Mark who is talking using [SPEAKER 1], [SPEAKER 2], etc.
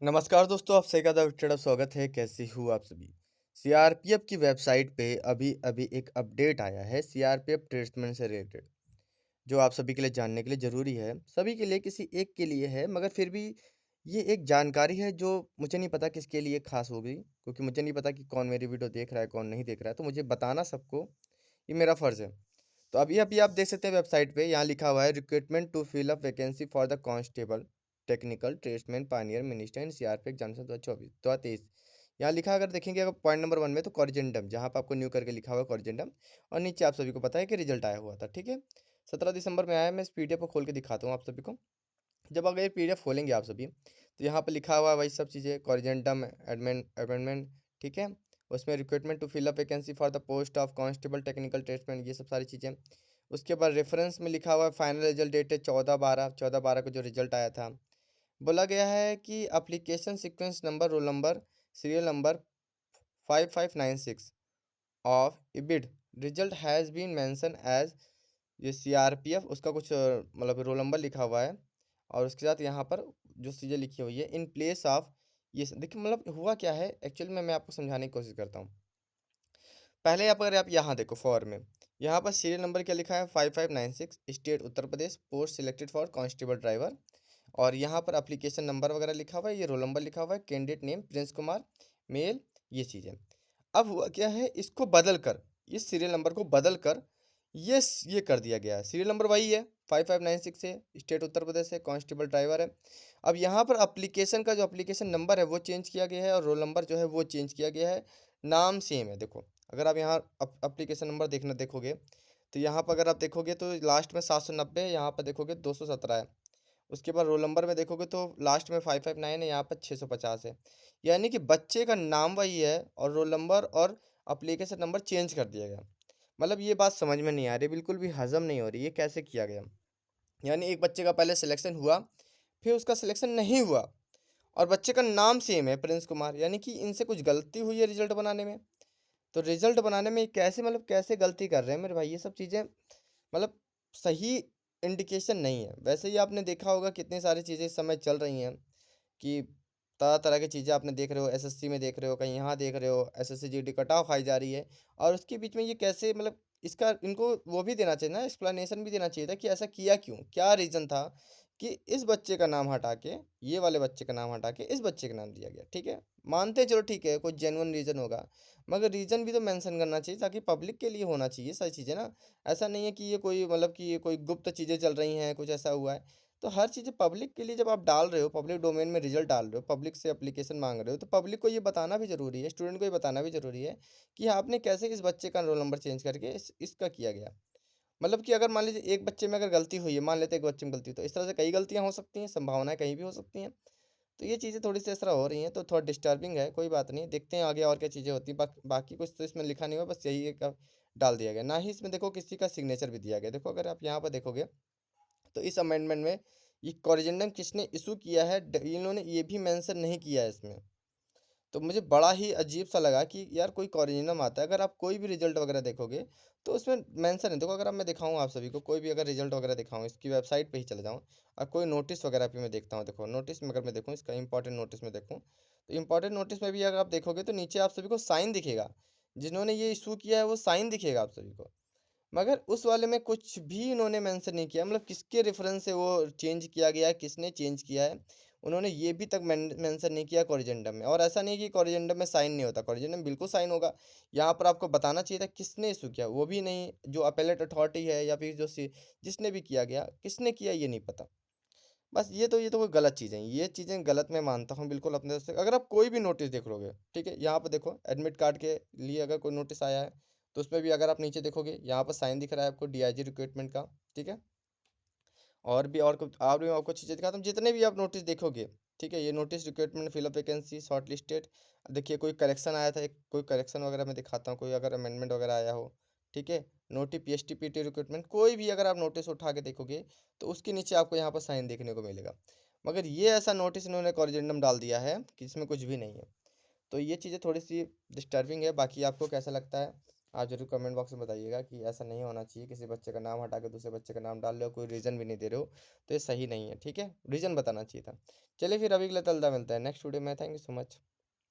[SPEAKER 1] नमस्कार दोस्तों, आप सभी का द स्वागत है। कैसे हो आप सभी? सीआरपीएफ की वेबसाइट पे अभी-अभी एक अपडेट आया है सीआरपीएफ ट्रेड्समैन से रिलेटेड, जो आप सभी के लिए जानने के लिए ज़रूरी है। सभी के लिए, किसी एक के लिए है, मगर फिर भी ये एक जानकारी है जो मुझे नहीं पता किसके लिए ख़ास होगी, क्योंकि मुझे नहीं पता कि कौन मेरी वीडियो देख रहा है, कौन नहीं देख रहा है, तो मुझे बताना सबको, ये मेरा फ़र्ज़ है। तो अभी-अभी आप देख सकते हैं वेबसाइट पे, यहाँ लिखा हुआ है recruitment to fill up vacancy for the constable, technical, tradesman, pioneer, minister and CRPF examination 2024 2023। यहाँ लिखा, अगर देखेंगे अगर पॉइंट नंबर 1 में, तो कॉरिजेंडम, जहाँ पे आपको न्यू करके लिखा हुआ है कॉरिजेंडम, और नीचे आप सभी को पता है कि रिजल्ट आया हुआ था, ठीक है? 17 दिसंबर में आया। मैं इस पीडीएफ को खोल के दिखाता हूँ आप सभी को। जब अगर ये पीडीएफ खोलेंगे आप सभी, तो यहाँ पे लिखा हुआ है वही सब चीज़ें, कॉरिजेंटम अमेंडमेंट, ठीक है? उसमें recruitment to fill up vacancy for the post of constable, technical, tradesman, ये सब सारी चीज़ें। उसके बाद रेफरेंस में लिखा हुआ है फाइनल रिजल्ट डेट है 14/12 को जो रिजल्ट आया था। बोला गया है कि application sequence number, roll number, serial number 5596 of ibid, result has been mention as, ये सीआरपीएफ उसका कुछ मतलब रोल नंबर लिखा हुआ है, और उसके साथ यहाँ पर जो चीज़ें लिखी हुई है इन प्लेस ऑफ, देखिए मतलब हुआ क्या है एक्चुअल में, मैं आपको समझाने की कोशिश करता हूँ। पहले अगर आप यहाँ देखो फॉर में, यहाँ पर सीरियल नंबर क्या लिखा है 5596, state Uttar Pradesh, post selected for constable driver, और यहाँ पर एप्लीकेशन नंबर वगैरह लिखा हुआ है, ये रोल नंबर लिखा हुआ है, candidate name Prince Kumar, male, ये चीज़ें। अब हुआ क्या है, इसको बदल कर, इस सीरियल नंबर को बदल कर ये कर दिया गया है। सीरियल नंबर वही है, 5596 है, स्टेट उत्तर प्रदेश है, कांस्टेबल ड्राइवर है। अब यहाँ पर एप्लीकेशन का जो एप्लीकेशन नंबर है वो चेंज किया गया है, और रोल नंबर जो है वो चेंज किया गया है। नाम सेम है। देखो, अगर आप यहाँ एप्लीकेशन नंबर देखोगे, तो यहाँ पर अगर आप देखोगे तो लास्ट में 790 है, यहाँ पर देखोगे 217 है। उसके बाद रोल नंबर में देखोगे तो लास्ट में 559 है, यहाँ पर 650 है। यानी कि बच्चे का नाम वही है, और रोल नंबर और एप्लीकेशन नंबर चेंज कर दिया गया। मतलब ये बात समझ में नहीं आ रही, बिल्कुल भी हज़म नहीं हो रही, ये कैसे किया गया? यानी एक बच्चे का पहले सिलेक्शन हुआ, फिर उसका सिलेक्शन नहीं हुआ, और बच्चे का नाम सेम है प्रिंस कुमार, यानी कि इनसे कुछ गलती हुई है रिजल्ट बनाने में। तो रिजल्ट बनाने में कैसे, मतलब कैसे गलती कर रहे हैं मेरे भाई, ये सब चीज़ें मतलब सही इंडिकेशन नहीं है। वैसे ही आपने देखा होगा कितनी सारी चीज़ें इस समय चल रही हैं, कि तरह-तरह की चीज़ें आपने देख रहे हो, एसएससी में देख रहे हो, कहीं यहाँ देख रहे हो, एसएससी जीडी कट ऑफ आई जा रही है, और उसके बीच में ये कैसे, मतलब इसका इनको वो भी देना चाहिए ना, एक्सप्लेनेशन भी देना चाहिए था कि ऐसा किया क्यों? क्या रीज़न था कि इस बच्चे का नाम हटा के, ये वाले बच्चे का नाम हटा के इस बच्चे का नाम दिया गया, ठीक है? मानते हैं, चलो ठीक है, कोई जेन्युइन रीज़न होगा, मगर रीज़न भी तो मेंशन करना चाहिए, ताकि पब्लिक के लिए होना चाहिए सारी चीज़ें ना। ऐसा नहीं है कि ये कोई, मतलब कि ये कोई गुप्त चीज़ें चल रही हैं, कुछ ऐसा हुआ है। तो हर चीज़ें पब्लिक के लिए जब आप डाल रहे हो, पब्लिक डोमेन में रिजल्ट डाल रहे हो, पब्लिक से एप्लीकेशन माँग रहे हो, तो पब्लिक को ये बताना भी ज़रूरी है, स्टूडेंट को ये बताना भी ज़रूरी है कि आपने कैसे इस बच्चे का रोल नंबर चेंज करके इसका किया गया। मतलब कि अगर मान लीजिए एक बच्चे में अगर गलती हुई है, मान लेते हैं एक बच्चे में गलती, तो इस तरह से कई गलतियाँ हो सकती हैं, संभावनाएँ कहीं भी हो सकती हैं। तो ये चीज़ें थोड़ी-सी इस तरह हो रही हैं, तो थोड़ा डिस्टर्बिंग है, कोई बात नहीं, देखते हैं आगे और क्या चीज़ें होती हैं। बाकी कुछ तो इसमें लिखा नहीं हुआ, बस यही एक डाल दिया गया। ना ही इसमें देखो किसी का सिग्नेचर भी दिया गया। देखो, अगर आप यहाँ पर देखोगे, तो इस अमेंडमेंट में ये कोरिजेंडम किसने इश्यू किया है, इन्होंने ये भी मेंशन नहीं किया है इसमें। तो मुझे बड़ा ही अजीब सा लगा कि यार कोई कोरिजेंडम आता है, अगर आप कोई भी रिजल्ट वगैरह देखोगे, तो उसमें मेंशन है। देखो, अगर अब मैं दिखाऊँ आप सभी को, कोई भी अगर रिजल्ट वगैरह दिखाऊँ, इसकी वेबसाइट पे ही चले जाऊँ, और कोई नोटिस वगैरह पे मैं देखता हूँ, देखो नोटिस में अगर मैं देखूँ, इसका इंपॉर्टेंट नोटिस में देखूँ, तो इंपॉर्टेंट नोटिस में भी अगर आप देखोगे, तो नीचे आप सभी को साइन दिखेगा। जिन्होंने ये इश्यू किया है वो साइन दिखेगा आप सभी को। मगर उस वाले में कुछ भी इन्होंने मेंशन नहीं किया, मतलब किसके रेफरेंस से वो चेंज किया गया है, किसने चेंज किया है, उन्होंने ये भी तक मेंशन नहीं किया कोरिजेंडम में। और ऐसा नहीं है कि कोरिजेंडम में साइन नहीं होता, कोरिजेंडम बिल्कुल साइन होगा। यहाँ पर आपको बताना चाहिए था किसने इशू किया, वो भी नहीं, जो अपेलेट अथॉरिटी है या फिर जिसने भी किया गया, किसने किया ये नहीं पता। बस ये तो कोई गलत चीज़ें हैं, ये चीज़ें गलत मैं मानता हूँ बिल्कुल अपने तरफ से। अगर आप कोई भी नोटिस देख लोगे, ठीक है? यहाँ पे देखो, एडमिट कार्ड के लिए अगर कोई नोटिस आया है, तो उसमें भी अगर आप नीचे देखोगे, यहाँ पर साइन दिख रहा है आपको डीआईजी रिक्रूटमेंट का, ठीक है? और भी आपको चीज़ें दिखाता हूँ, जितने भी आप नोटिस देखोगे, ठीक है? ये notice recruitment fill up vacancy shortlisted, देखिए कोई करेक्शन आया था, एक कोई करेक्शन वगैरह मैं दिखाता हूँ, कोई अगर अमेंडमेंट वगैरह आया हो, ठीक है? नोटि पीएसटी पीटी रिक्रूटमेंट, कोई भी अगर आप नोटिस उठा के देखोगे, तो उसके नीचे आपको यहाँ पर साइन देखने को मिलेगा। मगर ये ऐसा नोटिस इन्होंने कोरिजेंडम डाल दिया है कि इसमें कुछ भी नहीं है। तो ये चीज़ें थोड़ी-सी डिस्टर्बिंग है, बाकी आपको कैसा लगता है? आप ज़रूर कमेंट बॉक्स में बताइएगा कि ऐसा नहीं होना चाहिए, किसी बच्चे का नाम हटा के दूसरे बच्चे का नाम डाल रहे हो, कोई रीज़न भी नहीं दे रहे हो, तो ये सही नहीं है, ठीक है? रीज़न बताना चाहिए था। चलिए फिर अभी के लिए तो अलविदा, मिलते हैं नेक्स्ट वीडियो में। Thank you so much.